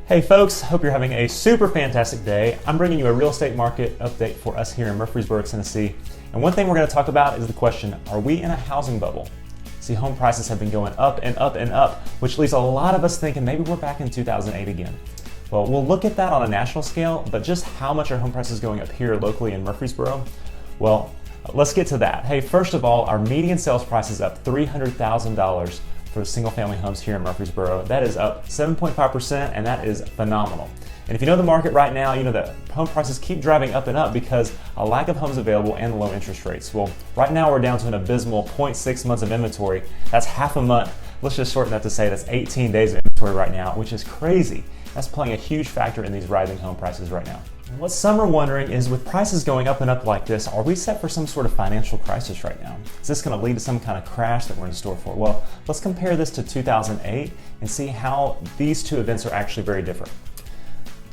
Hey folks, hope you're having a super fantastic day. I'm bringing you a real estate market update for us here in Murfreesboro, Tennessee. And one thing we're going to talk about is the question, are we in a housing bubble? See, home prices have been going up and up and up, which leaves a lot of us thinking maybe we're back in 2008 again. Well, we'll look at that on a national scale, but just how much are home prices going up here locally in Murfreesboro? Well, let's get to that. Hey, first of all, our median sales price is up $300,000 for single family homes here in Murfreesboro. That is up 7.5%, and that is phenomenal. And if you know the market right now, you know that home prices keep driving up and up because a lack of homes available and low interest rates. Well, right now we're down to an abysmal 0.6 months of inventory. That's half a month. Let's just shorten that to say that's 18 days of inventory right now, which is crazy. That's playing a huge factor in these rising home prices right now. What some are wondering is, with prices going up and up like this, are we set for some sort of financial crisis right now? Is this going to lead to some kind of crash that we're in store for? Well, let's compare this to 2008 and see how these two events are actually very different.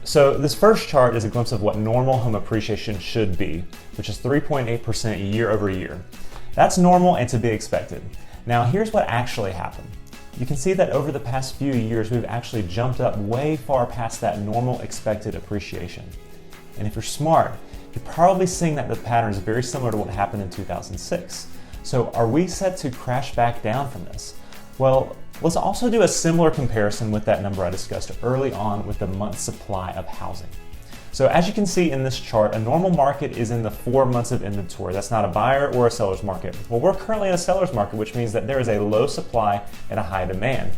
So this first chart is a glimpse of what normal home appreciation should be, which is 3.8% year over year. That's normal and to be expected. Now here's what actually happened. You can see that over the past few years, we've actually jumped up way far past that normal expected appreciation. And if you're smart, you're probably seeing that the pattern is very similar to what happened in 2006. So are we set to crash back down from this? Well, let's also do a similar comparison with that number I discussed early on with the month supply of housing. So as you can see in this chart, a normal market is in the 4 months of inventory. That's not a buyer or a seller's market. Well, we're currently in a seller's market, which means that there is a low supply and a high demand.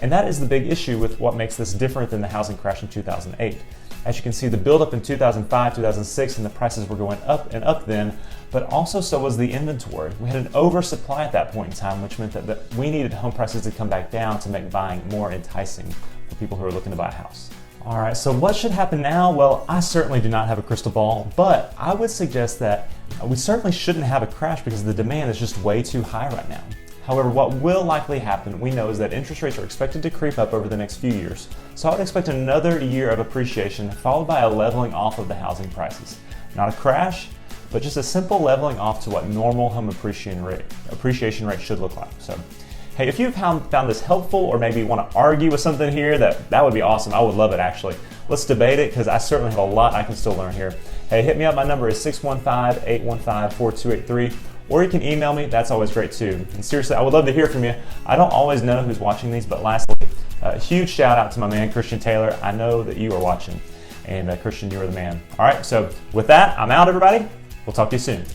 And that is the big issue with what makes this different than the housing crash in 2008. As you can see, the buildup in 2005, 2006, and the prices were going up and up then, but also so was the inventory. We had an oversupply at that point in time, which meant that we needed home prices to come back down to make buying more enticing for people who are looking to buy a house. All right, so what should happen now? Well, I certainly do not have a crystal ball, but I would suggest that we certainly shouldn't have a crash because the demand is just way too high right now. However, what will likely happen, we know, is that interest rates are expected to creep up over the next few years. So I would expect another year of appreciation followed by a leveling off of the housing prices. Not a crash, but just a simple leveling off to what normal home appreciation rate should look like. So, hey, if you've found this helpful or maybe want to argue with something here, that would be awesome. I would love it, actually. Let's debate it because I certainly have a lot I can still learn here. Hey, hit me up. My number is 615-815-4283. Or you can email me, that's always great too. And seriously, I would love to hear from you. I don't always know who's watching these, but lastly, a huge shout out to my man, Christian Taylor. I know that you are watching, and Christian, you are the man. All right, so with that, I'm out, everybody. We'll talk to you soon.